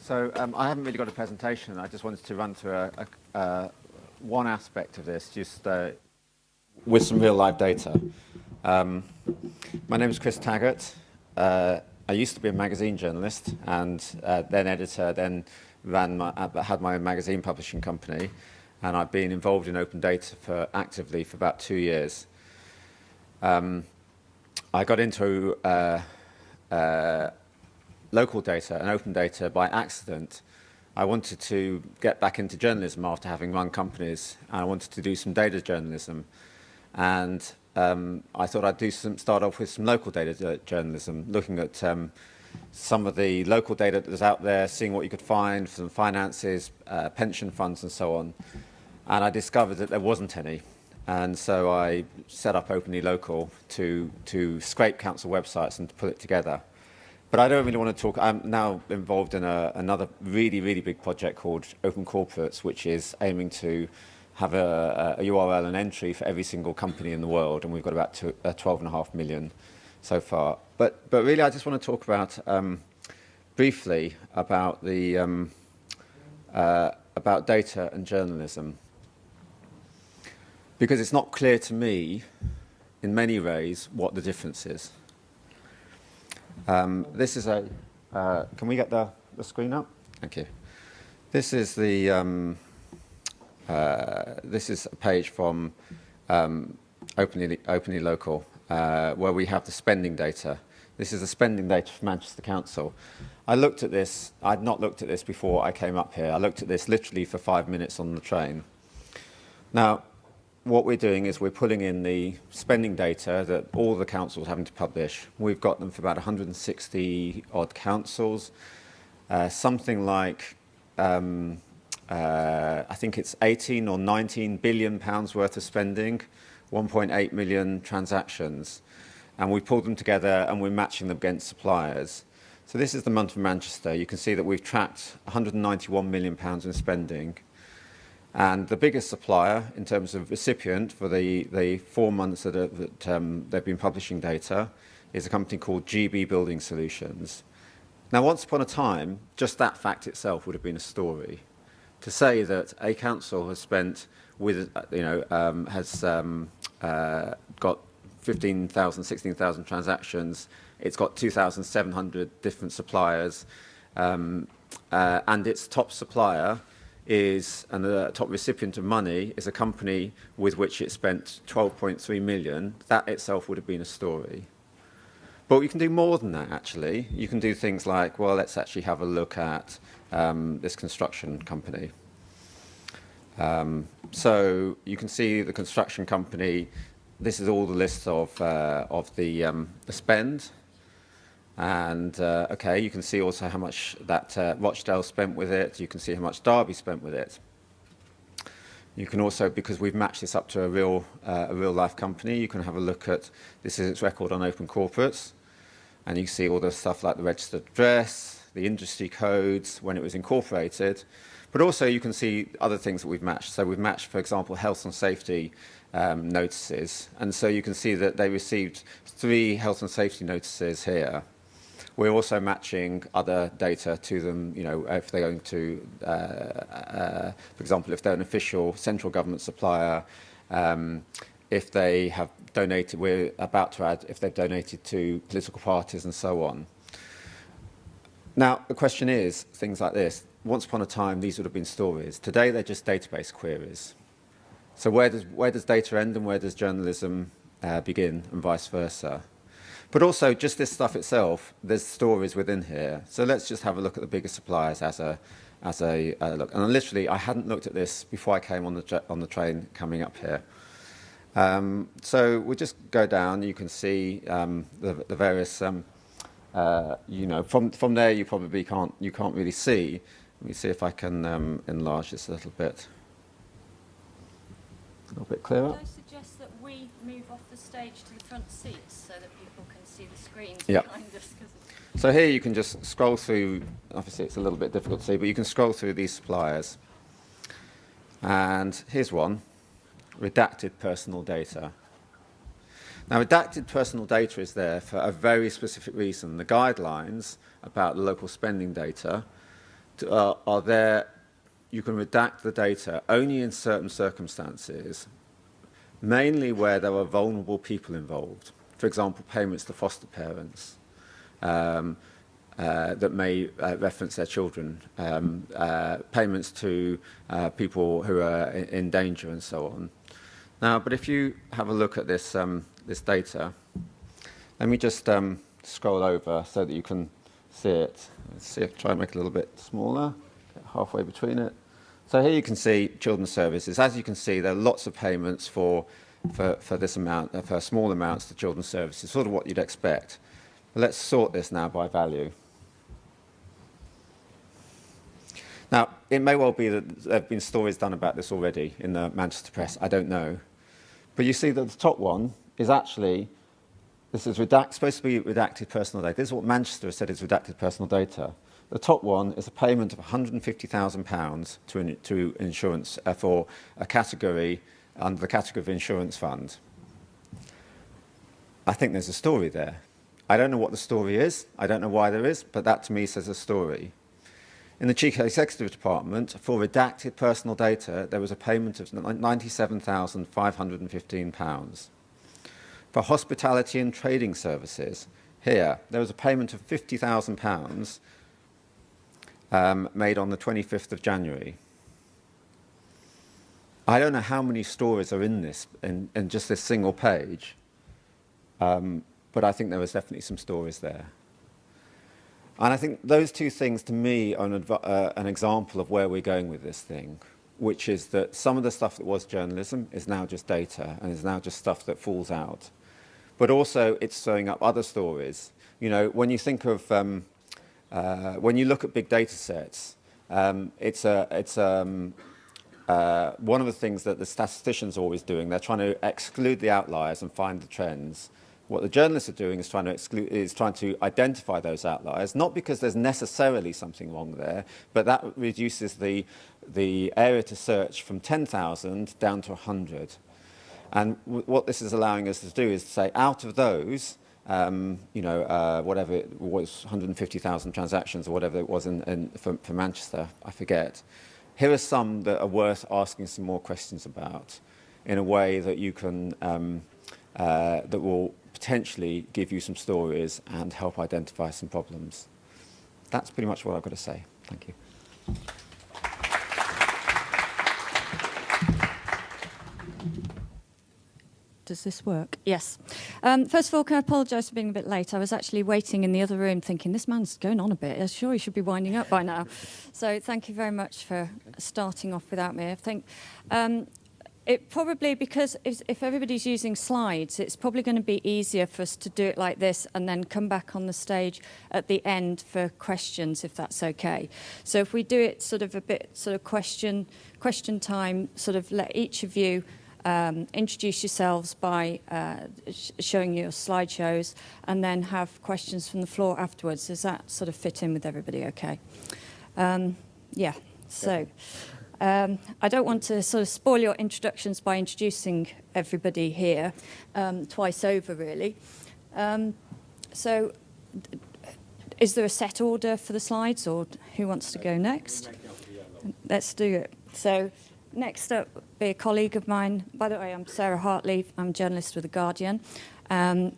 I haven't really got a presentation. I just wanted to run through one aspect of this, just with some real live data. My name is Chris Taggart. I used to be a magazine journalist and then editor, then had my own magazine publishing company, and I've been involved in open data actively for about 2 years. I got into local data and open data by accident. I wanted to get back into journalism after having run companies, and I wanted to do some data journalism. And I thought I'd start off with some local data journalism, looking at some of the local data that was out there, seeing what you could find, some finances, pension funds, and so on. And I discovered that there wasn't any. And so I set up Openly Local to scrape council websites and to put it together. But I don't really want to talk. I'm now involved in another really, really big project called Open Corporates, which is aiming to have a URL and entry for every single company in the world, and we've got about 12.5 million so far. But really, I just want to talk about briefly about the about data and journalism, because it's not clear to me, in many ways, what the difference is. This is a. Can we get the screen up? Thank you. This is the. This is a page from Openly Local, where we have the spending data. This is the spending data for Manchester Council. I looked at this. I'd not looked at this before I came up here. I looked at this literally for 5 minutes on the train. Now, what we're doing is we're pulling in the spending data that all the councils are having to publish. We've got them for about 160 odd councils, something like I think it's 18 or 19 billion pounds worth of spending, 1.8 million transactions, and we pulled them together and we're matching them against suppliers. So this is the month of Manchester. You can see that we've tracked 191 million pounds in spending. And the biggest supplier in terms of recipient for the 4 months that they've been publishing data is a company called GB Building Solutions. Now, once upon a time, just that fact itself would have been a story. To say that a council has spent got 15,000, 16,000 transactions, it's got 2,700 different suppliers, and its top supplier and the top recipient of money is a company with which it spent 12.3 million, that itself would have been a story. But you can do more than that, actually. You can do things like, well, let's actually have a look at this construction company. So you can see the construction company. This is all the lists of the spend. And okay, you can see also how much that Rochdale spent with it. You can see how much Derby spent with it. You can also, because we've matched this up to a real life company, you can have a look at, this is its record on Open Corporates, and you see all the stuff like the registered address, the industry codes, when it was incorporated. But also you can see other things that we've matched. So we've matched, for example, health and safety notices. And so you can see that they received 3 health and safety notices here. We're also matching other data to them, if they're going to, for example, if they're an official central government supplier, if they have donated, we're about to add if they've donated to political parties and so on. Now, the question is, things like this, once upon a time, these would have been stories. Today, they're just database queries. So where does data end and where does journalism begin, and vice versa? But also, just this stuff itself, there's stories within here. So let's just have a look at the biggest suppliers as a look. And literally, I hadn't looked at this before I came on the train coming up here. So we'll just go down. You can see the various. From there, you probably can't really see. Let me see if I can enlarge this a little bit. A little bit clearer. Can I suggest that we move off the stage to the front seats so that people can see the screens behind us? So here you can just scroll through. Obviously, it's a little bit difficult to see, but you can scroll through these suppliers. And here's one: redacted personal data. Now, redacted personal data is there for a very specific reason. The guidelines about the local spending data are there. You can redact the data only in certain circumstances, mainly where there are vulnerable people involved. For example, payments to foster parents that may reference their children, payments to people who are in danger and so on. Now, but if you have a look at this, this data, let me just scroll over so that you can see it. Let's see if I try and make it a little bit smaller, get halfway between it. So here you can see children's services. As you can see, there are lots of payments for this amount, for small amounts to children's services, sort of what you'd expect. But let's sort this now by value. Now, it may well be that there have been stories done about this already in the Manchester Press. I don't know. But you see that the top one is actually, this is supposed to be redacted personal data. This is what Manchester has said is redacted personal data. The top one is a payment of £150,000 to insurance for a category under the category of insurance fund. I think there's a story there. I don't know what the story is. I don't know why there is, but that to me says a story. In the Chief Executive Department, for redacted personal data, there was a payment of £97,515. For hospitality and trading services, here, there was a payment of £50,000 made on the 25th of January. I don't know how many stories are in this, in just this single page, but I think there was definitely some stories there. And I think those two things, to me, are an example of where we're going with this thing, which is that some of the stuff that was journalism is now just data and is now just stuff that falls out. But also, it's throwing up other stories. You know, when you think of, when you look at big data sets, one of the things that the statisticians are always doing, they're trying to exclude the outliers and find the trends. What the journalists are doing is trying to identify those outliers, not because there's necessarily something wrong there, but that reduces the area to search from 10,000 down to 100. And what this is allowing us to do is to say, out of those, whatever it was, 150,000 transactions or whatever it was for Manchester, I forget. Here are some that are worth asking some more questions about in a way that you can, that will potentially give you some stories and help identify some problems. That's pretty much what I've got to say. Thank you. Does this work? Yes. First of all, can I apologise for being a bit late? I was actually waiting in the other room thinking, this man's going on a bit. I'm sure he should be winding up by now. So thank you very much for starting off without me. I think it probably, because if everybody's using slides, it's probably going to be easier for us to do it like this and then come back on the stage at the end for questions, if that's okay. So if we do it sort of a bit sort of question time, sort of let each of you introduce yourselves by showing your slideshows and then have questions from the floor afterwards. Does that sort of fit in with everybody okay? Yeah, so I don't want to sort of spoil your introductions by introducing everybody here twice over, really. So is there a set order for the slides, or who wants to go next? Let's do it. So next up be a colleague of mine. By the way, I'm Sarah Hartley. I'm a journalist with The Guardian.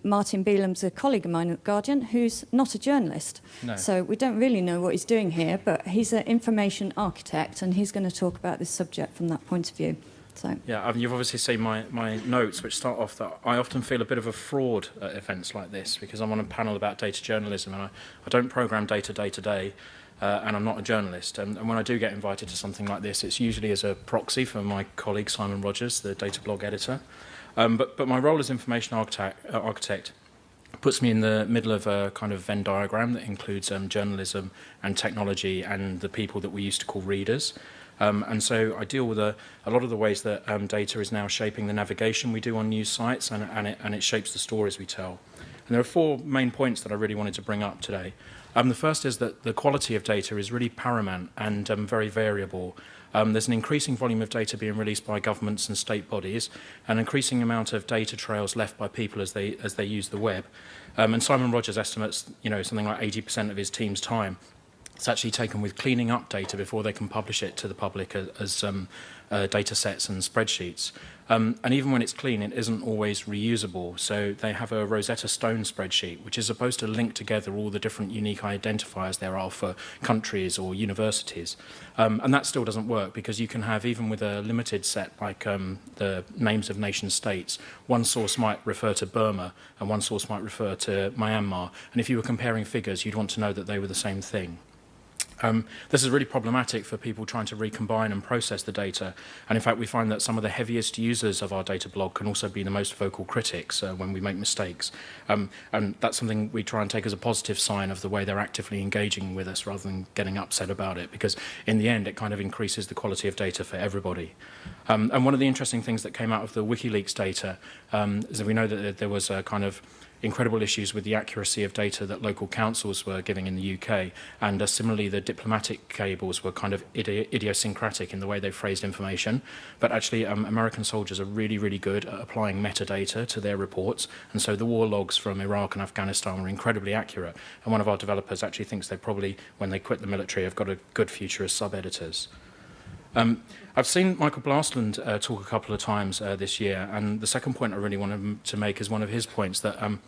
Martin Beelam's a colleague of mine at The Guardian who's not a journalist. No. So we don't really know what he's doing here, but he's an information architect and he's going to talk about this subject from that point of view. So. Yeah, you've obviously seen my notes, which start off that I often feel a bit of a fraud at events like this because I'm on a panel about data journalism and I don't programme data day to day. And I'm not a journalist. And when I do get invited to something like this, it's usually as a proxy for my colleague Simon Rogers, the data blog editor. But my role as information architect puts me in the middle of a kind of Venn diagram that includes journalism and technology and the people that we used to call readers. And so I deal with a lot of the ways that data is now shaping the navigation we do on news sites and it shapes the stories we tell. And there are four main points that I really wanted to bring up today. The first is that the quality of data is really paramount and very variable. There's an increasing volume of data being released by governments and state bodies, an increasing amount of data trails left by people as they use the web. And Simon Rogers estimates, something like 80% of his team's time It's actually taken with cleaning up data before they can publish it to the public as data sets and spreadsheets. And even when it's clean, it isn't always reusable. So they have a Rosetta Stone spreadsheet, which is supposed to link together all the different unique identifiers there are for countries or universities. And that still doesn't work, because you can have, even with a limited set like the names of nation states, one source might refer to Burma and one source might refer to Myanmar. And if you were comparing figures, you'd want to know that they were the same thing. This is really problematic for people trying to recombine and process the data. And in fact, we find that some of the heaviest users of our data blog can also be the most vocal critics when we make mistakes. And that's something we try and take as a positive sign of the way they're actively engaging with us, rather than getting upset about it, because in the end, it kind of increases the quality of data for everybody. And one of the interesting things that came out of the WikiLeaks data is that we know that there was a kind of incredible issues with the accuracy of data that local councils were giving in the UK, and similarly the diplomatic cables were kind of idiosyncratic in the way they phrased information. But actually American soldiers are really, really good at applying metadata to their reports, and so the war logs from Iraq and Afghanistan were incredibly accurate, and one of our developers actually thinks they probably, when they quit the military, have got a good future as sub-editors. I've seen Michael Blastland talk a couple of times this year, and the second point I really wanted to make is one of his points, that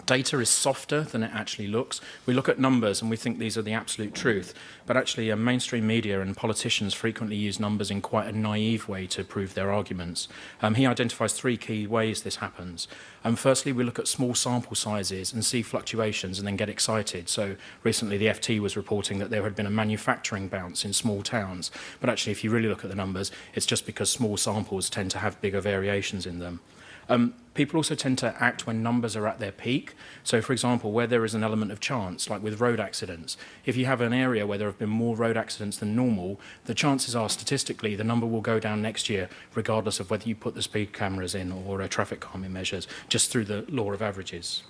data is softer than it actually looks. We look at numbers and we think these are the absolute truth, but actually mainstream media and politicians frequently use numbers in quite a naive way to prove their arguments. He identifies three key ways this happens. Firstly, we look at small sample sizes and see fluctuations and then get excited. So recently the FT was reporting that there had been a manufacturing bounce in small towns, but actually if you really look at the numbers, it's just because small samples tend to have bigger variations in them. People also tend to act when numbers are at their peak. So, for example, where there is an element of chance, like with road accidents, if you have an area where there have been more road accidents than normal, the chances are statistically the number will go down next year, regardless of whether you put the speed cameras in or traffic calming measures, just through the law of averages.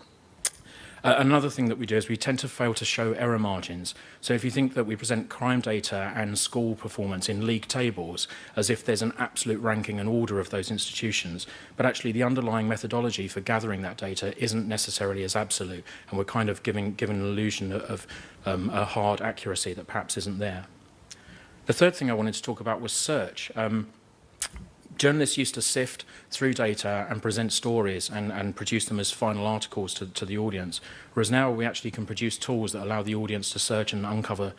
Another thing that we do is we tend to fail to show error margins. So if you think that we present crime data and school performance in league tables as if there's an absolute ranking and order of those institutions, but actually the underlying methodology for gathering that data isn't necessarily as absolute, and we're kind of given an illusion of a hard accuracy that perhaps isn't there. The third thing I wanted to talk about was search. Journalists used to sift through data and present stories and produce them as final articles to the audience, whereas now we actually can produce tools that allow the audience to search and uncover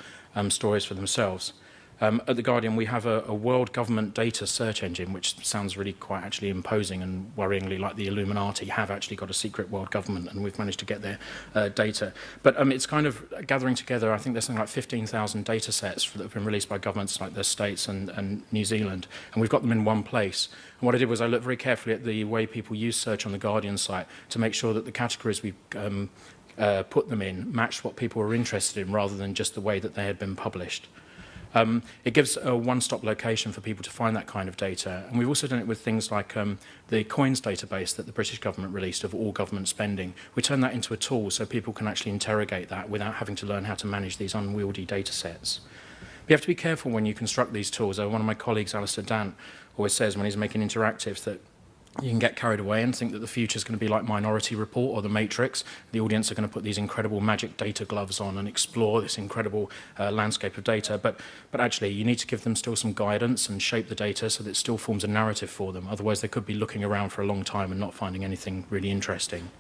stories for themselves. At The Guardian, we have a world government data search engine, which sounds really quite actually imposing and worryingly like the Illuminati have actually got a secret world government, and we've managed to get their data. But it's kind of gathering together, I think there's something like 15,000 data sets that have been released by governments like the States and New Zealand, and we've got them in one place. And what I did was I looked very carefully at the way people use search on the Guardian site to make sure that the categories we put them in matched what people were interested in, rather than just the way that they had been published. It gives a one-stop location for people to find that kind of data. And we've also done it with things like the COINS database that the British government released of all government spending. We turn that into a tool so people can actually interrogate that without having to learn how to manage these unwieldy data sets. But you have to be careful when you construct these tools. One of my colleagues, Alistair Dant, always says when he's making interactives that you can get carried away and think that the future is going to be like Minority Report or The Matrix. The audience are going to put these incredible magic data gloves on and explore this incredible landscape of data. But actually, you need to give them still some guidance and shape the data so that it still forms a narrative for them. Otherwise, they could be looking around for a long time and not finding anything really interesting.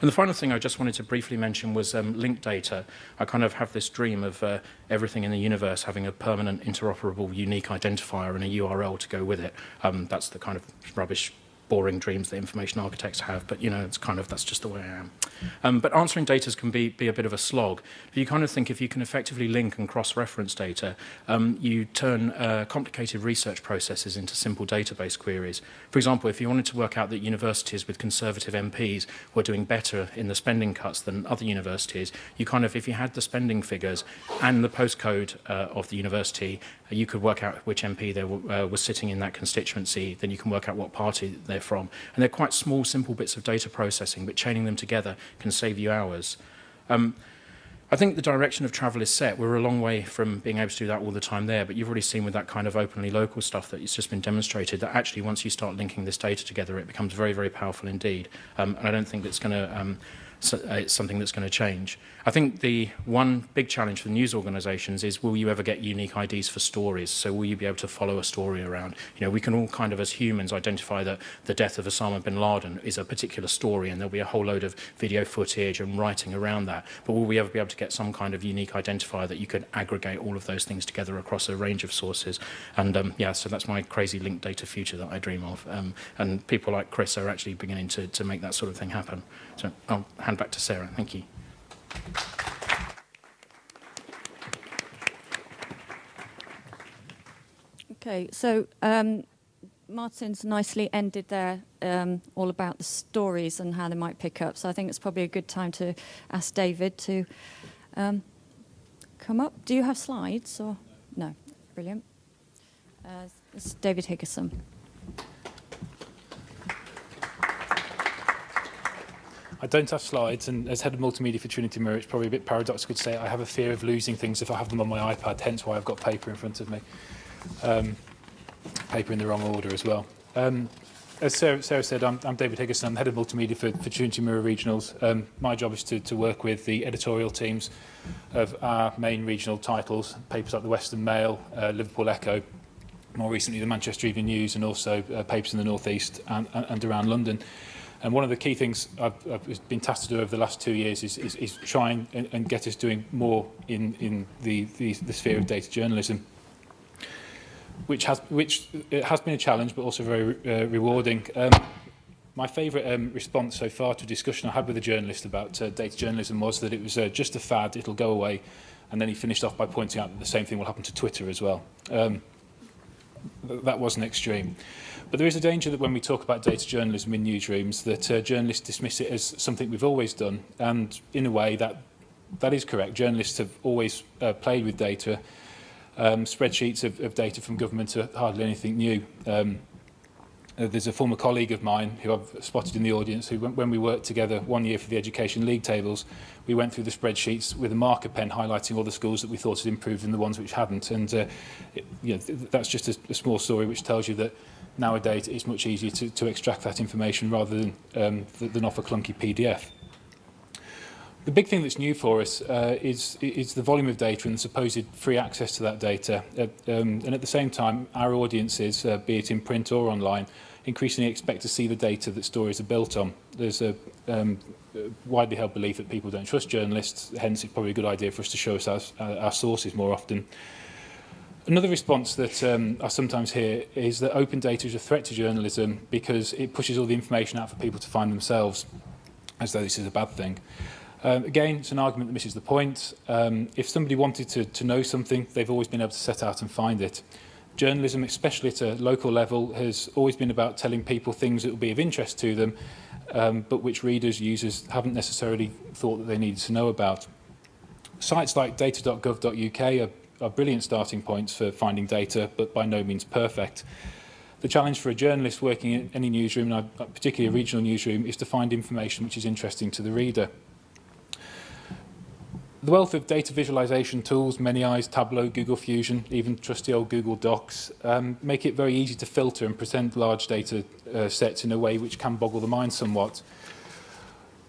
And the final thing I just wanted to briefly mention was linked data. I kind of have this dream of everything in the universe having a permanent, interoperable, unique identifier and a URL to go with it. That's the kind of rubbish, boring dreams that information architects have, but it's kind of, that's just the way I am. But answering data can be a bit of a slog. You kind of think if you can effectively link and cross-reference data, you turn complicated research processes into simple database queries. For example, if you wanted to work out that universities with Conservative MPs were doing better in the spending cuts than other universities, you kind of, if you had the spending figures and the postcode of the university, you could work out which MP there was sitting in that constituency, then you can work out what party they're from. And they're quite small, simple bits of data processing, but chaining them together can save you hours. I think the direction of travel is set. We're a long way from being able to do that all the time there, but you've already seen with that kind of openly local stuff that it's just been demonstrated that actually once you start linking this data together, it becomes very, very powerful indeed. And I don't think it's going to it's something that's going to change. I think the one big challenge for the news organisations is, will you ever get unique IDs for stories? So will you be able to follow a story around? You know, we can all kind of, as humans, identify that the death of Osama bin Laden is a particular story, and there'll be a whole load of video footage and writing around that. But will we ever be able to get some kind of unique identifier that you could aggregate all of those things together across a range of sources? And yeah, so that's my crazy linked data future that I dream of. And people like Chris are actually beginning to make that sort of thing happen. So I'll hand back to Sarah. Thank you. Okay, so Martin's nicely ended there all about the stories and how they might pick up. So I think it's probably a good time to ask David to come up. Do you have slides or no? Brilliant. This is David Higginson. I don't have slides, and as head of multimedia for Trinity Mirror, it's probably a bit paradoxical to say I have a fear of losing things if I have them on my iPad, hence why I've got paper in front of me. Paper in the wrong order as well. As Sarah said, I'm David Higginson, I'm head of multimedia for Trinity Mirror Regionals. My job is to work with the editorial teams of our main regional titles, papers like the Western Mail, Liverpool Echo, more recently the Manchester Evening News, and also papers in the North East and around London. And one of the key things I've been tasked to do over the last 2 years is try and get us doing more in the sphere of data journalism, which has been a challenge, but also very rewarding. My favourite response so far to a discussion I had with a journalist about data journalism was that it was just a fad, it'll go away, and then he finished off by pointing out that the same thing will happen to Twitter as well. That was an extreme. But there is a danger that when we talk about data journalism in newsrooms, that journalists dismiss it as something we've always done. And in a way, that is correct. Journalists have always played with data. Spreadsheets of data from government are hardly anything new. There's a former colleague of mine who I've spotted in the audience who, when we worked together 1 year for the Education League tables, we went through the spreadsheets with a marker pen highlighting all the schools that we thought had improved and the ones which hadn't. And that's just a small story which tells you that nowadays it's much easier to extract that information rather than off a clunky PDF. The big thing that's new for us is the volume of data and the supposed free access to that data. And at the same time, our audiences, be it in print or online, increasingly expect to see the data that stories are built on. There's a widely held belief that people don't trust journalists, hence it's probably a good idea for us to show us our sources more often. Another response that I sometimes hear is that open data is a threat to journalism because it pushes all the information out for people to find themselves, as though this is a bad thing. Again, it's an argument that misses the point. If somebody wanted to know something, they've always been able to set out and find it. Journalism, especially at a local level, has always been about telling people things that will be of interest to them, but which readers, users haven't necessarily thought that they needed to know about. Sites like data.gov.uk are brilliant starting points for finding data, but by no means perfect. The challenge for a journalist working in any newsroom, and particularly a regional newsroom, is to find information which is interesting to the reader. The wealth of data visualization tools, Many Eyes, Tableau, Google Fusion, even trusty old Google Docs, make it very easy to filter and present large data sets in a way which can boggle the mind somewhat.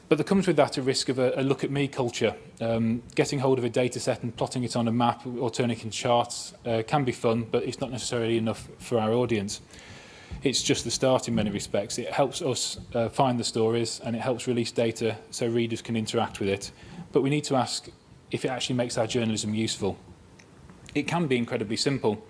But there comes with that a risk of a look at me culture. Getting hold of a data set and plotting it on a map or turning it into charts can be fun, but it's not necessarily enough for our audience. It's just the start in many respects. It helps us find the stories and it helps release data so readers can interact with it. But we need to ask if it actually makes our journalism useful. It can be incredibly simple.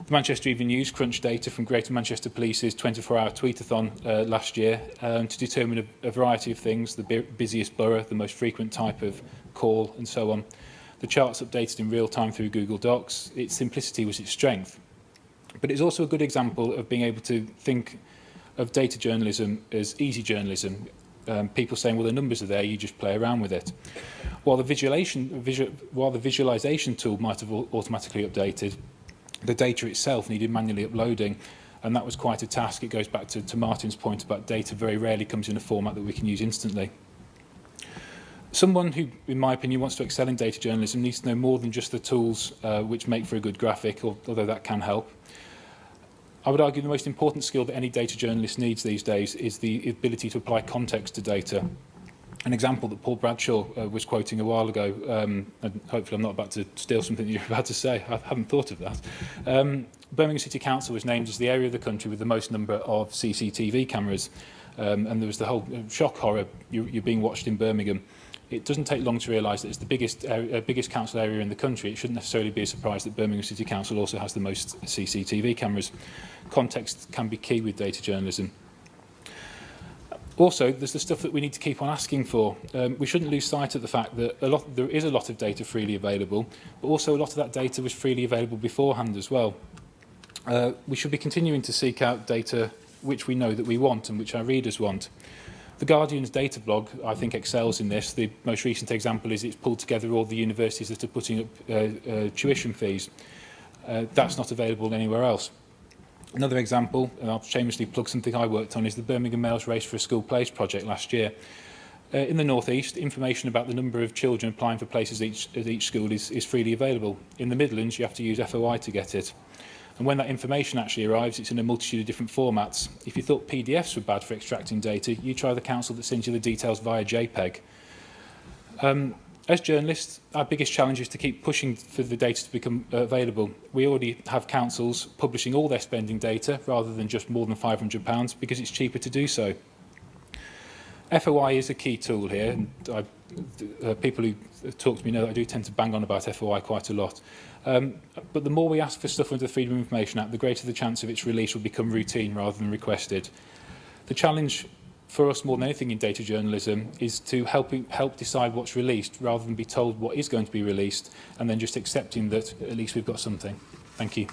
The Manchester Evening News crunched data from Greater Manchester Police's 24-hour tweetathon last year to determine a variety of things, the busiest borough, the most frequent type of call, and so on. The charts updated in real time through Google Docs. Its simplicity was its strength. But it's also a good example of being able to think of data journalism as easy journalism. People saying, well, the numbers are there, you just play around with it. While the visualization tool might have automatically updated, the data itself needed manually uploading, and that was quite a task. It goes back to Martin's point about data very rarely comes in a format that we can use instantly. Someone who, in my opinion, wants to excel in data journalism needs to know more than just the tools which make for a good graphic, although that can help. I would argue the most important skill that any data journalist needs these days is the ability to apply context to data. an example that Paul Bradshaw was quoting a while ago, and hopefully I'm not about to steal something that you're about to say, I haven't thought of that. Birmingham City Council was named as the area of the country with the most number of CCTV cameras, and there was the whole shock horror, you're being watched in Birmingham. It doesn't take long to realise that it's the biggest council area in the country. It shouldn't necessarily be a surprise that Birmingham City Council also has the most CCTV cameras. Context can be key with data journalism. Also, there's the stuff that we need to keep on asking for. We shouldn't lose sight of the fact that there is a lot of data freely available, but also a lot of that data was freely available beforehand as well. We should be continuing to seek out data which we know that we want and which our readers want. The Guardian's data blog, I think, excels in this. The most recent example is it's pulled together all the universities that are putting up tuition fees. That's not available anywhere else. Another example, and I'll shamelessly plug something I worked on, is the Birmingham Males Race for a School Place project last year. In the North East, information about the number of children applying for places at each school is freely available. In the Midlands, you have to use FOI to get it. And when that information actually arrives, it's in a multitude of different formats. If you thought PDFs were bad for extracting data, you try the council that sends you the details via JPEG. As journalists, our biggest challenge is to keep pushing for the data to become available. We already have councils publishing all their spending data rather than just more than £500 because it's cheaper to do so. FOI is a key tool here, and people who talk to me know that I do tend to bang on about FOI quite a lot. But the more we ask for stuff under the Freedom of Information Act, the greater the chance of its release will become routine rather than requested. The challenge for us more than anything in data journalism is to help decide what's released rather than be told what is going to be released and then just accepting that at least we've got something. Thank you.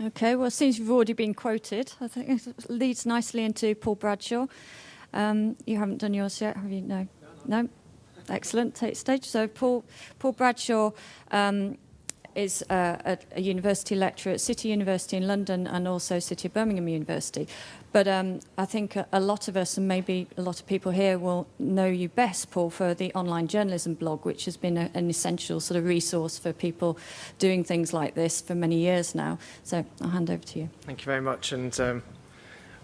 Okay, well, since you've already been quoted, I think it leads nicely into Paul Bradshaw. You haven't done yours yet, have you? No. No? Excellent. Take stage. So Paul Bradshaw is a university lecturer at City University in London and also City of Birmingham University. But I think a lot of us, and maybe a lot of people here, will know you best, Paul, for the online journalism blog, which has been an essential sort of resource for people doing things like this for many years now. So I'll hand over to you. Thank you very much. And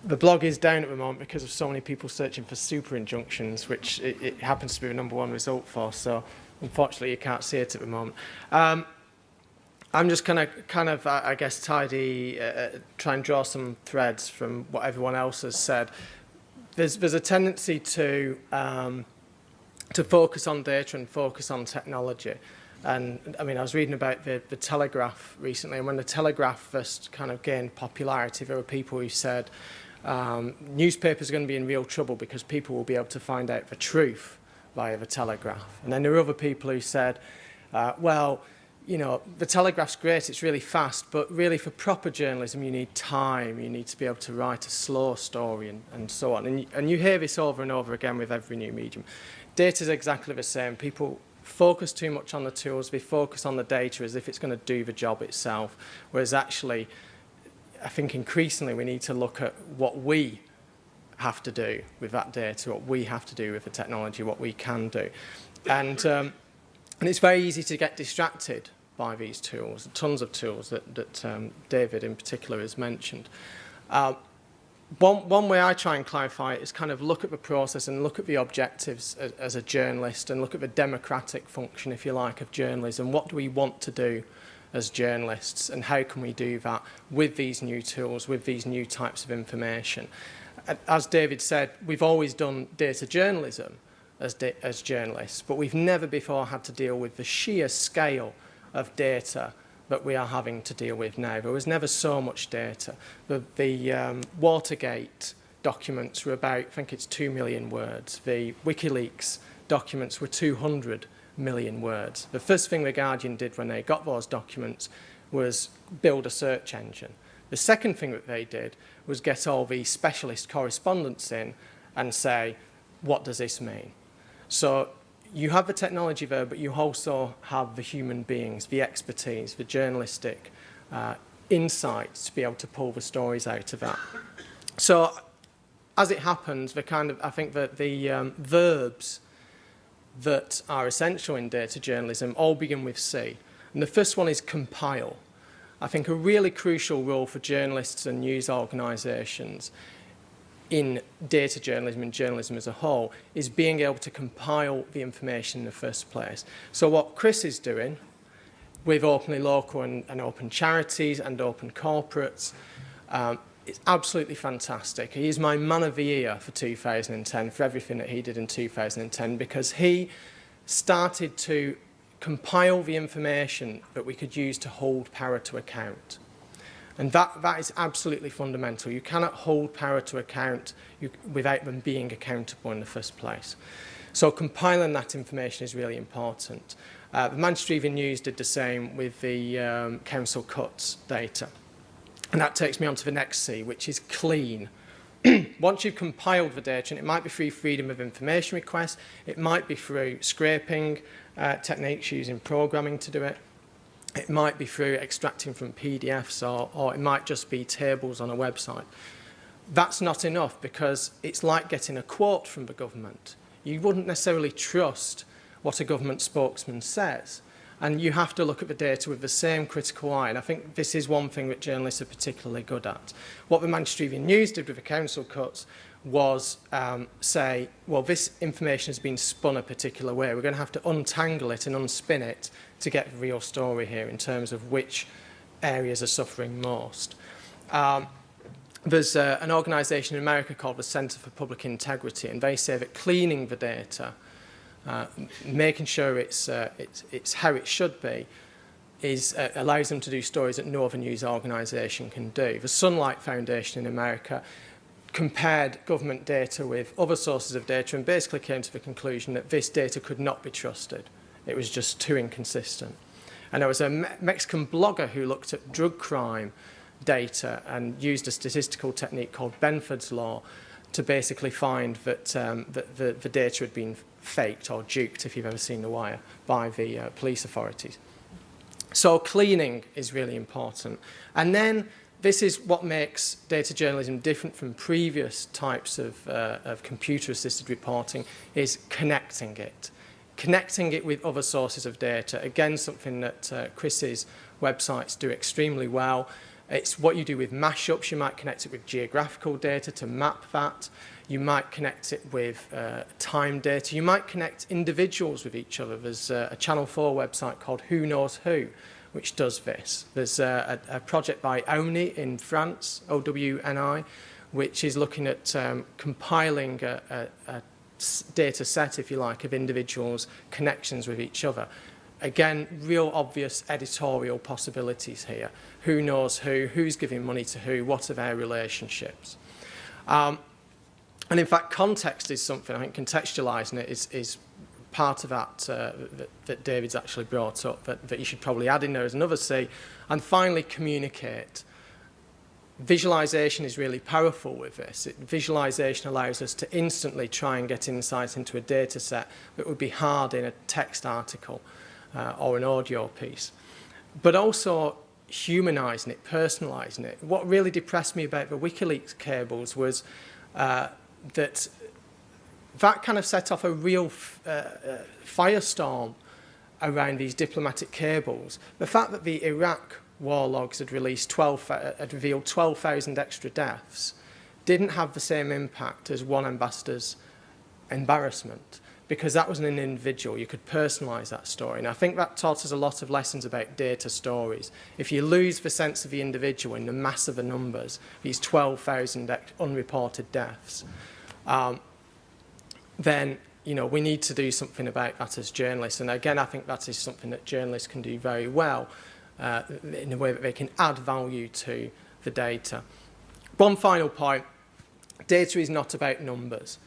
the blog is down at the moment because of so many people searching for super injunctions, which it happens to be the #1 result for. So unfortunately, you can't see it at the moment. I'm just kind of, I guess, try and draw some threads from what everyone else has said. There's a tendency to focus on data and focus on technology. And I mean, I was reading about the Telegraph recently, and when the Telegraph first kind of gained popularity, there were people who said newspapers are going to be in real trouble because people will be able to find out the truth via the Telegraph. And then there were other people who said, well, you know, the Telegraph's great, it's really fast, but really for proper journalism you need time, you need to be able to write a slow story and so on. And you hear this over and over again with every new medium. Data's exactly the same. People focus too much on the tools, they focus on the data as if it's going to do the job itself, whereas actually I think increasingly we need to look at what we have to do with that data, what we have to do with the technology, what we can do. And it's very easy to get distracted by these tools, tons of tools that David in particular has mentioned. One way I try and clarify it is kind of look at the process and look at the objectives as a journalist and look at the democratic function, if you like, of journalism. What do we want to do as journalists and how can we do that with these new tools, with these new types of information? As David said, we've always done data journalism as journalists, but we've never before had to deal with the sheer scale of data that we are having to deal with now. There was never so much data. The Watergate documents were about, I think it's 2 million words. The WikiLeaks documents were 200 million words. The first thing The Guardian did when they got those documents was build a search engine. The second thing that they did was get all the specialist correspondents in and say, what does this mean? So you have the technology there, but you also have the human beings, the expertise, the journalistic insights to be able to pull the stories out of that. So as it happens, I think that the verbs that are essential in data journalism all begin with C. And the first one is compile. I think a really crucial role for journalists and news organisations in data journalism and journalism as a whole is being able to compile the information in the first place. So what Chris is doing with Openly Local and open charities and open corporates, it's absolutely fantastic. He is my man of the year for 2010, for everything that he did in 2010, because he started to compile the information that we could use to hold power to account. And that is absolutely fundamental. You cannot hold power to account without them being accountable in the first place. So compiling that information is really important. The Manchester Evening News did the same with the council cuts data. And that takes me on to the next C, which is clean. Once you've compiled the data, and it might be through freedom of information requests, it might be through scraping techniques using programming to do it, it might be through extracting from PDFs, or it might just be tables on a website. That's not enough, because it's like getting a quote from the government. You wouldn't necessarily trust what a government spokesman says, and you have to look at the data with the same critical eye. And I think this is one thing that journalists are particularly good at. What the Manchester Evening News did with the council cuts was say, well, this information has been spun a particular way. We're going to have to untangle it and unspin it to get the real story here in terms of which areas are suffering most. There's an organisation in America called the Centre for Public Integrity, and they say that cleaning the data, making sure it's how it should be, allows them to do stories that no other news organisation can do. The Sunlight Foundation in America compared government data with other sources of data and basically came to the conclusion that this data could not be trusted. It was just too inconsistent. And there was a Mexican blogger who looked at drug crime data and used a statistical technique called Benford's Law to basically find that the data had been faked or duped, if you've ever seen The Wire, by the police authorities. So cleaning is really important. And then this is what makes data journalism different from previous types of computer-assisted reporting, is connecting it. Connecting it with other sources of data. Again, something that Chris's websites do extremely well. It's what you do with mashups. You might connect it with geographical data to map that. You might connect it with time data. You might connect individuals with each other. There's a Channel 4 website called Who Knows Who, which does this. There's a project by OWNI in France, OWNI, which is looking at compiling a data set, if you like, of individuals' connections with each other. Again, real obvious editorial possibilities here. Who knows who, who's giving money to who, what are their relationships? And in fact, context is something, I think contextualising it is part of that that David's actually brought up, that you should probably add in there as another C. And finally, communicate. Visualisation is really powerful with this. Visualisation allows us to instantly try and get insight into a data set that would be hard in a text article or an audio piece. But also humanising it, personalising it. What really depressed me about the WikiLeaks cables was that kind of set off a real firestorm around these diplomatic cables. The fact that the Iraq war logs had revealed 12,000 extra deaths didn't have the same impact as one ambassador's embarrassment, because that was an individual. You could personalise that story. And I think that taught us a lot of lessons about data stories. If you lose the sense of the individual in the mass of the numbers, these 12,000 unreported deaths, then we need to do something about that as journalists. And again, I think that is something that journalists can do very well in a way that they can add value to the data. One final point, data is not about numbers.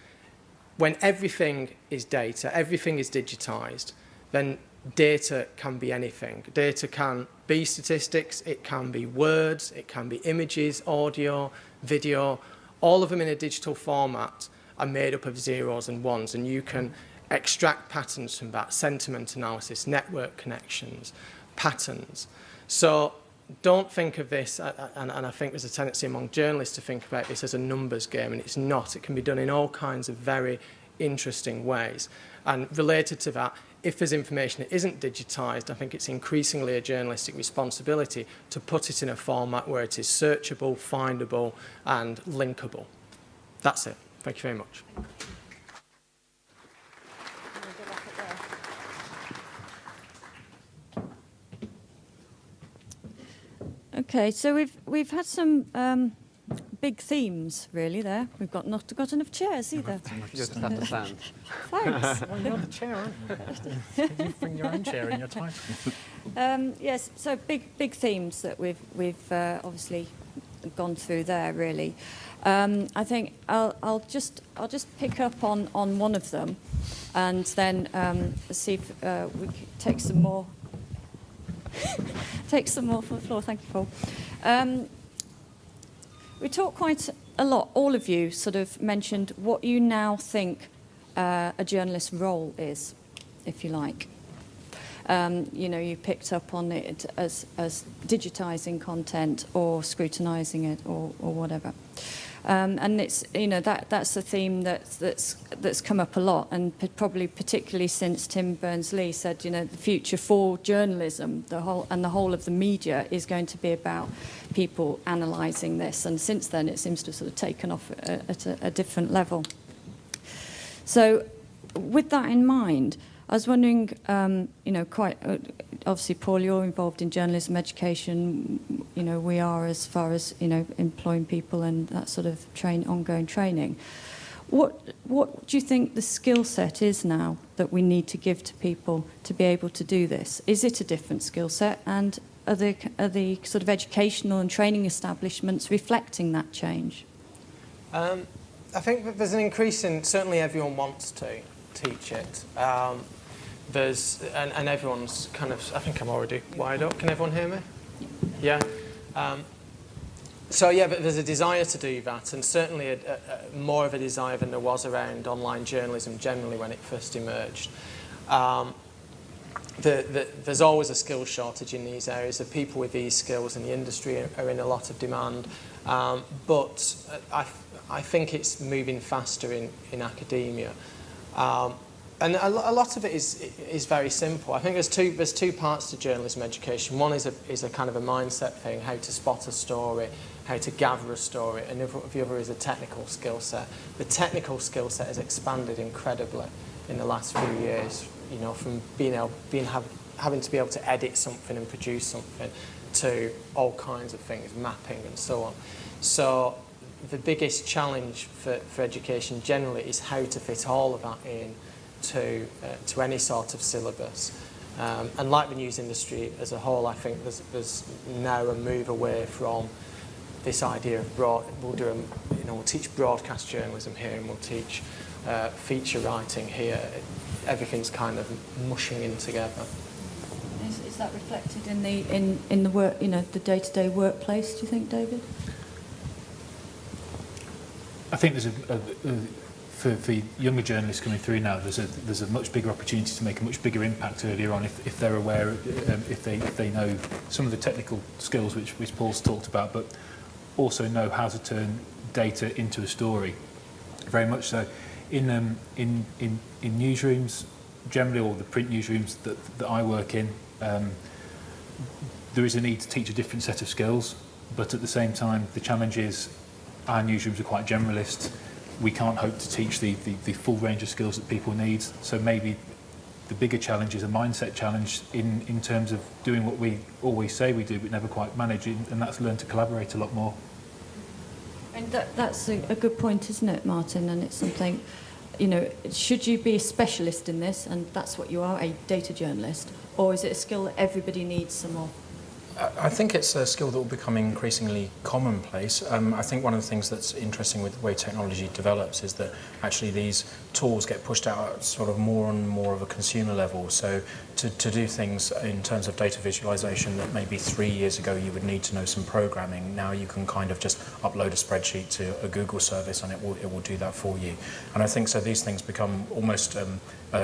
When everything is data, everything is digitised, then data can be anything. Data can be statistics, it can be words, it can be images, audio, video. All of them in a digital format are made up of zeros and ones, and you can extract patterns from that, sentiment analysis, network connections, patterns. So don't think of this, and I think there's a tendency among journalists to think about this as a numbers game, and it's not. It can be done in all kinds of very interesting ways. And related to that, if there's information that isn't digitised, I think it's increasingly a journalistic responsibility to put it in a format where it is searchable, findable and linkable. That's it. Thank you very much. Okay, so we've had some big themes really there. We've not got enough chairs either. You just have to stand. Thanks. Well, you're the chair, aren't you? You bring your own chair in your title. Yes, so big themes that we've obviously gone through there really. I think I'll just pick up on one of them, and then see if we can take some more. Take some more from the floor. Thank you, Paul. We talked quite a lot. All of you sort of mentioned what you now think a journalist's role is, if you like. You know, you picked up on it as digitising content or scrutinising it or whatever. And it's, you know, that's a theme that's come up a lot, and probably particularly since Tim Berners-Lee said, you know, the future for journalism, the whole of the media is going to be about people analysing this. And since then, it seems to have sort of taken off at a different level. So, with that in mind, I was wondering, you know, quite obviously, Paul, you're involved in journalism education. You know, we are as far as, you know, employing people and that sort of ongoing training. What do you think the skill set is now that we need to give to people to be able to do this? Is it a different skill set, and are the sort of educational and training establishments reflecting that change? I think that there's an increase in, certainly everyone wants to teach it. And everyone's kind of, I think I'm already wired up. Can everyone hear me? Yeah. So yeah, but there's a desire to do that, and certainly more of a desire than there was around online journalism generally when it first emerged. There's always a skills shortage in these areas. The people with these skills in the industry are in a lot of demand, but I think it's moving faster in academia. And a lot of it is very simple. I think there's two parts to journalism education. One is a kind of a mindset thing, how to spot a story, how to gather a story, and the other is a technical skill set. The technical skill set has expanded incredibly in the last few years. You know, from having to be able to edit something and produce something to all kinds of things, mapping and so on. So the biggest challenge for education generally is how to fit all of that in to any sort of syllabus. And like the news industry as a whole, I think there's now a move away from this idea of we'll teach broadcast journalism here and we'll teach feature writing here. Everything's kind of mushing in together. Is that reflected in the work, you know, the day-to-day workplace? Do you think, David? I think there's for younger journalists coming through now, there's a much bigger opportunity to make a much bigger impact earlier on if they're aware, if they know some of the technical skills which Paul's talked about, but also know how to turn data into a story. Very much so. In newsrooms, generally, or the print newsrooms that I work in, there is a need to teach a different set of skills, but at the same time, the challenge is our newsrooms are quite generalist. We can't hope to teach the full range of skills that people need. So maybe the bigger challenge is a mindset challenge in terms of doing what we always say we do but never quite manage, and that's learn to collaborate a lot more. And that's a good point, isn't it, Martin? And it's something, you know, should you be a specialist in this, and that's what you are, a data journalist, or is it a skill that everybody needs some more? I think it's a skill that will become increasingly commonplace. I think one of the things that's interesting with the way technology develops is that actually these tools get pushed out at sort of more and more of a consumer level. So to do things in terms of data visualization that maybe 3 years ago you would need to know some programming, now you can kind of just upload a spreadsheet to a Google service and it will do that for you. And I think so these things become almost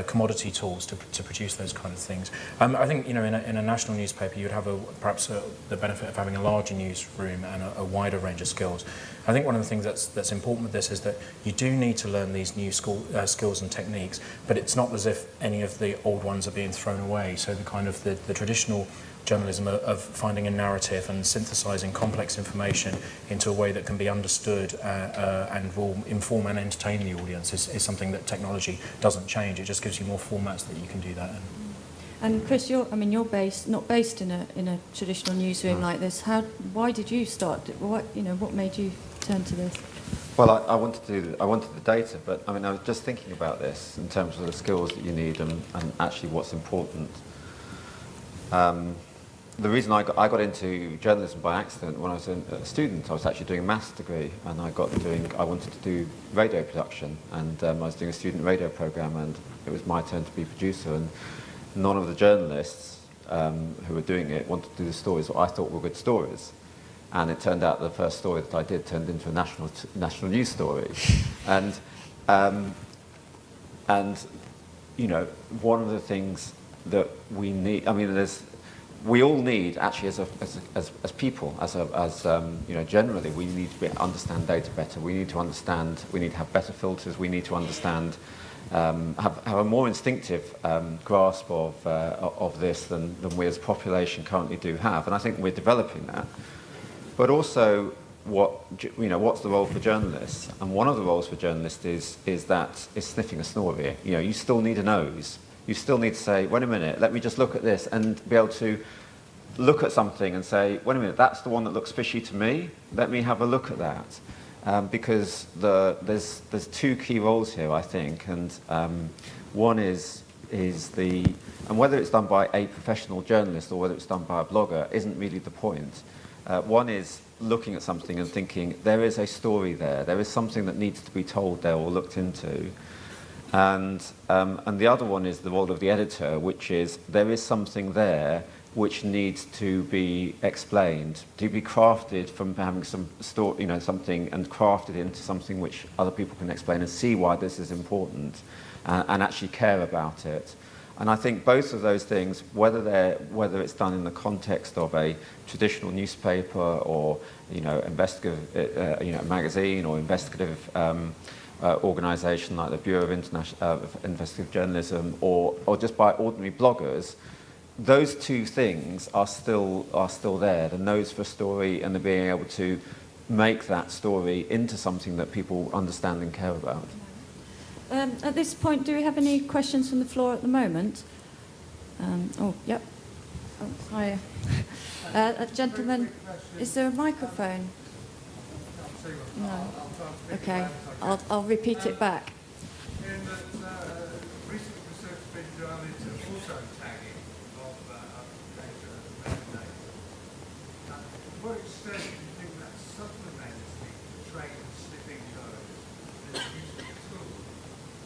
commodity tools to produce those kind of things. I think, you know, in a national newspaper you'd have perhaps the benefit of having a larger newsroom and a wider range of skills. I think one of the things that's important with this is that you do need to learn these new skills and techniques, but it's not as if any of the old ones are being thrown away. So the kind of the traditional journalism of finding a narrative and synthesizing complex information into a way that can be understood and will inform and entertain the audience is something that technology doesn't change. It just gives you more formats that you can do that in. And Chris, you're not based in a traditional newsroom like this. Why did you start? What made you turn to this? Well, I wanted the data, but I mean, I was just thinking about this in terms of the skills that you need and actually what's important. The reason I got into journalism by accident, when I was a student, I was actually doing a maths degree, and I wanted to do radio production, and I was doing a student radio program, and it was my turn to be producer, and none of the journalists who were doing it wanted to do the stories that I thought were good stories. And it turned out the first story that I did turned into a national news story. And you know, one of the things that we need, I mean, we all need actually as people, you know, generally we need to understand data better. We need to have better filters. We need to understand, have a more instinctive grasp of this than we as a population currently do have. And I think we're developing that. But also, what's the role for journalists? And one of the roles for journalists is sniffing a story. You know, you still need a nose. You still need to say, wait a minute, let me just look at this, and be able to look at something and say, wait a minute, that's the one that looks fishy to me. Let me have a look at that. Because there's two key roles here, I think, and one is and whether it's done by a professional journalist or whether it's done by a blogger isn't really the point. One is looking at something and thinking, there is a story there. There is something that needs to be told there or looked into. And the other one is the role of the editor, which is there is something there which needs to be explained, to be crafted from having some story, you know, something, and crafted into something which other people can explain and see why this is important and actually care about it. And I think both of those things, whether it's done in the context of a traditional newspaper or, you know, investigative, magazine or investigative organisation like the Bureau of Investigative Journalism, or just by ordinary bloggers, those two things are still there. The nose for a story and the being able to make that story into something that people understand and care about. At this point, do we have any questions from the floor at the moment? Yep. Oh, hi. Gentlemen, is there a microphone? No. Okay, I'll repeat it back. In that recent research has been done into auto-tagging of data and metadata. To what extent do you think that supplements the trained and sniffing code and is useful tool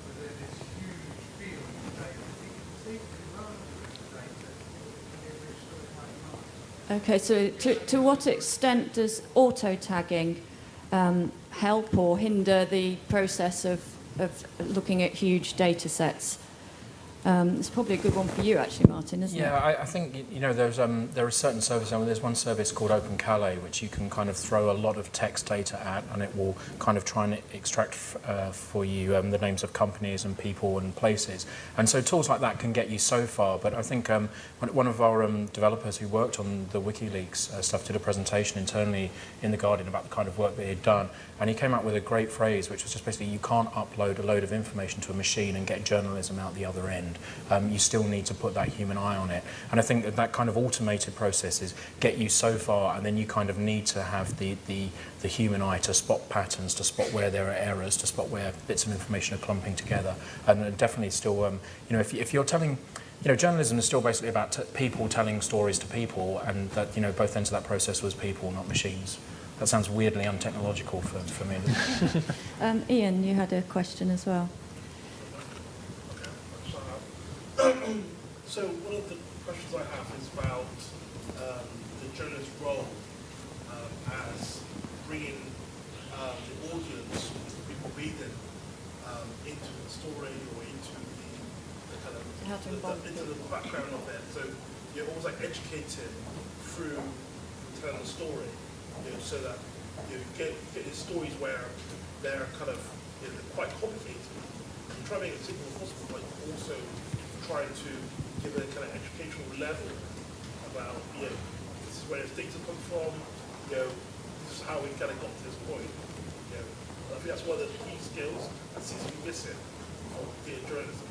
within this huge field of data? I think it's equally relevant to data in every story like mine. Okay, so to what extent does auto-tagging help or hinder the process of looking at huge data sets? It's probably a good one for you, actually, Martin, isn't it? Yeah, I think, you know, there are certain services. I mean, there's one service called Open Calais, which you can kind of throw a lot of text data at, and it will kind of try and extract for you the names of companies and people and places. And so tools like that can get you so far. But I think one of our developers who worked on the WikiLeaks stuff did a presentation internally in The Guardian about the kind of work that he'd done. And he came up with a great phrase, which was just basically, you can't upload a load of information to a machine and get journalism out the other end. You still need to put that human eye on it. And I think that kind of automated processes get you so far, and then you kind of need to have the human eye to spot patterns, to spot where there are errors, to spot where bits of information are clumping together. And definitely still, you know, if you're telling, you know, journalism is still basically about people telling stories to people, and that, you know, both ends of that process was people, not machines. That sounds weirdly untechnological for me. Ian, you had a question as well. So one of the questions I have is about the journalist's role as bringing the audience, people reading, into the story or into the kind of into the background of it. So you're almost like educating through telling the story, you know, so that you get these stories where they're kind of they're quite complicated. You try to make it as simple as possible, but also trying to give a kind of educational level about this is where this data comes from. This is how we kind of got to this point. I think that's one of the key skills that seems to be missing from data journalism.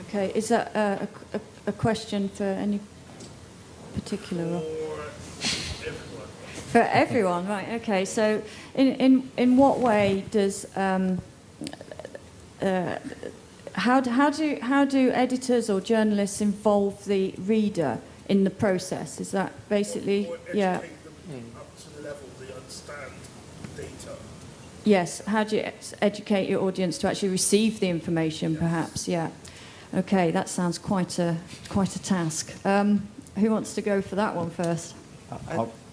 Okay, is that a question for any particular role? For everyone. For everyone, right? Okay. So, in what way does how do editors or journalists involve the reader in the process? Is that basically or yeah? Them up to the level they understand data. Yes. How do you educate your audience to actually receive the information? Yes. Perhaps, yeah. Okay, that sounds quite a task. Who wants to go for that one first?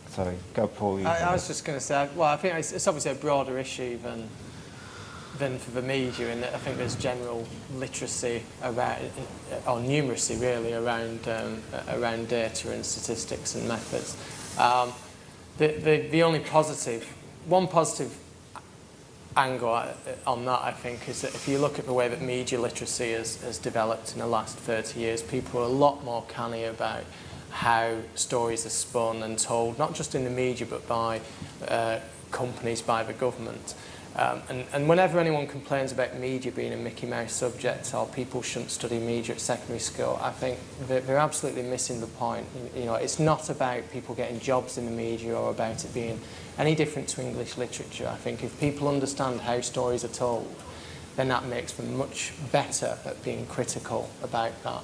Sorry, go Paul. I was just going to say, well, I think it's obviously a broader issue than for the media, in that I think there's general literacy about, or numeracy really, around data and statistics and methods. The only one positive angle on that, I think, is that if you look at the way that media literacy has developed in the last 30 years, people are a lot more canny about how stories are spun and told, not just in the media, but by companies, by the government. And whenever anyone complains about media being a Mickey Mouse subject or people shouldn't study media at secondary school, I think they're absolutely missing the point. It's not about people getting jobs in the media or about it being any different to English literature. I think if people understand how stories are told, then that makes them much better at being critical about that.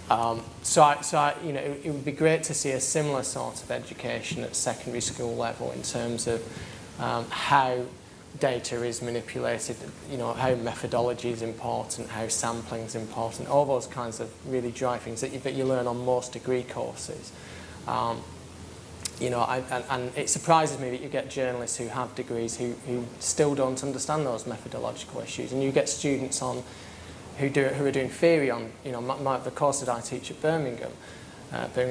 It would be great to see a similar sort of education at secondary school level in terms of how data is manipulated, how methodology is important, how sampling is important, all those kinds of really dry things that you learn on most degree courses. And it surprises me that you get journalists who have degrees who still don't understand those methodological issues, and you get students on who are doing theory on, the course that I teach at Birmingham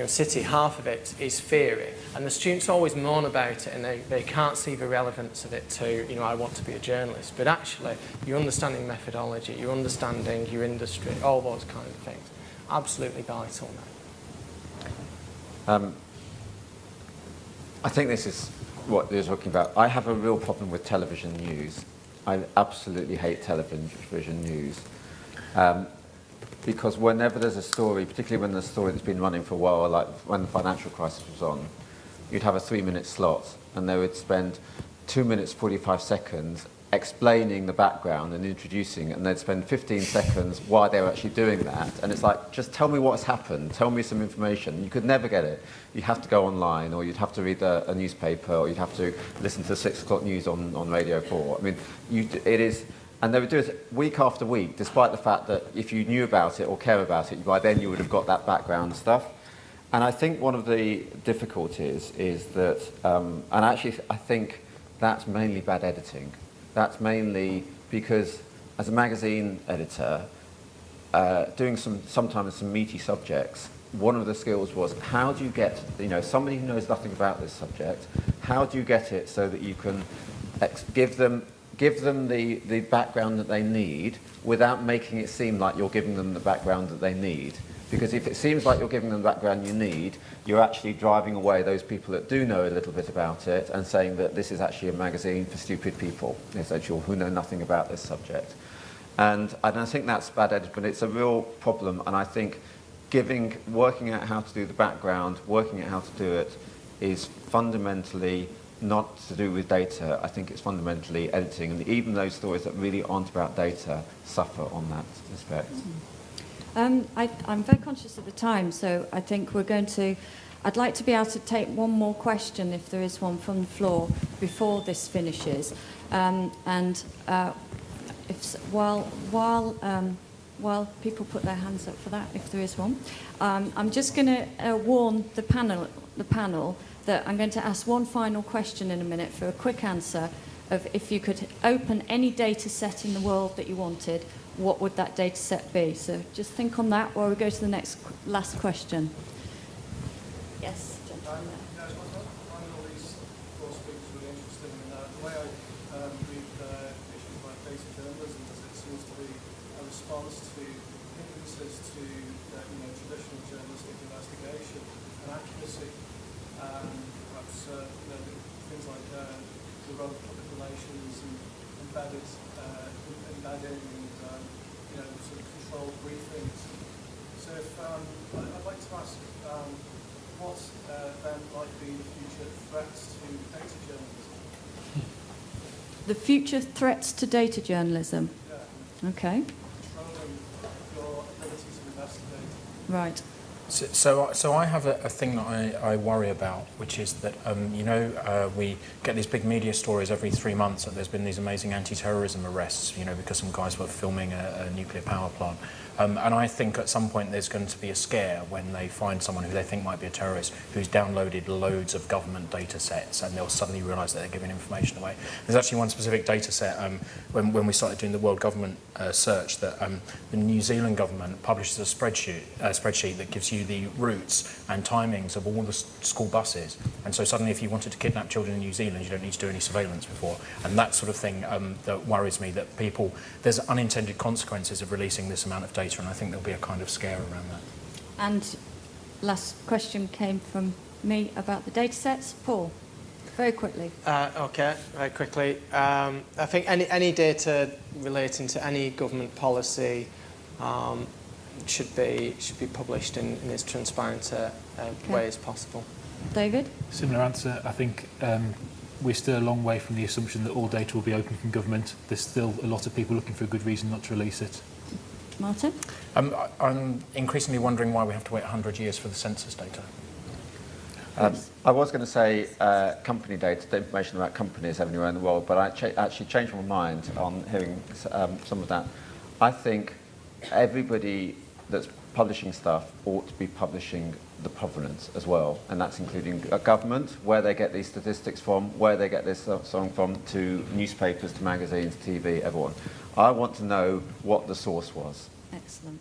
City, half of it is theory, and the students always moan about it and they can't see the relevance of it to, I want to be a journalist, but actually you're understanding methodology, you're understanding your industry, all those kind of things. Absolutely vital now. I think this is what you're talking about. I have a real problem with television news. I absolutely hate television news. Because whenever there's a story, particularly when there's a story that's been running for a while, like when the financial crisis was on, you'd have a 3-minute slot and they would spend 2 minutes 45 seconds explaining the background and introducing it, and they'd spend 15 seconds while they were actually doing that. And it's like, just tell me what's happened, tell me some information. You could never get it. You'd have to go online, or you'd have to read a newspaper, or you'd have to listen to 6 o'clock news on Radio 4. I mean, it is... And they would do it week after week, despite the fact that if you knew about it or care about it, by then you would have got that background stuff. And I think one of the difficulties is that, and actually I think that's mainly bad editing. That's mainly because, as a magazine editor, doing sometimes some meaty subjects, one of the skills was, how do you get, somebody who knows nothing about this subject, how do you get it so that you can give them the background that they need without making it seem like you're giving them the background that they need. Because if it seems like you're giving them the background you need, you're actually driving away those people that do know a little bit about it and saying that this is actually a magazine for stupid people, essentially, who know nothing about this subject. And I think that's bad editing, but it's a real problem. And I think working out how to do the background, working out how to do it, is fundamentally not to do with data. I think it's fundamentally editing, and even those stories that really aren't about data suffer on that respect. I'm very conscious of the time, so I think I'd like to be able to take one more question, if there is one from the floor, before this finishes. While people put their hands up for that, if there is one, I'm just going to warn the panel that I'm going to ask one final question in a minute for a quick answer of, if you could open any data set in the world that you wanted, what would that data set be? So just think on that while we go to the last question. Yes, gentlemen. I'm Louise Ross speech was really interesting. And the way I read issues like data journalism is it seems to be a response to hindrances to traditional journalistic investigation and accuracy. Perhaps things like the role of public relations and embedding and sort of controlled briefings. So if, I'd like to ask what then might be the future threats to data journalism? The future threats to data journalism? Yeah. Okay. Controlling your ability to investigate. Right. So I have a thing that I worry about, which is that, we get these big media stories every 3 months that there's been these amazing anti-terrorism arrests, because some guys were filming a nuclear power plant. And I think at some point there's going to be a scare when they find someone who they think might be a terrorist who's downloaded loads of government data sets, and they'll suddenly realise that they're giving information away. There's actually one specific data set when we started doing the World Government Search that the New Zealand government publishes a spreadsheet that gives you the routes and timings of all the school buses. And so suddenly if you wanted to kidnap children in New Zealand, you don't need to do any surveillance before. And that sort of thing that worries me, that there's unintended consequences of releasing this amount of data, and I think there'll be a kind of scare around that. And last question came from me about the data sets. Paul, very quickly. Okay, very quickly. I think any data relating to any government policy should be published in as transparent a way as possible. David? Similar answer. I think we're still a long way from the assumption that all data will be open from government. There's still a lot of people looking for a good reason not to release it. Martin? I'm increasingly wondering why we have to wait 100 years for the census data. I was going to say company data, the information about companies everywhere in the world, but I actually changed my mind on hearing some of that. I think everybody that's publishing stuff ought to be publishing the provenance as well, and that's including government, where they get these statistics from, where they get this song from, to newspapers, to magazines, TV, everyone. I want to know what the source was. Excellent.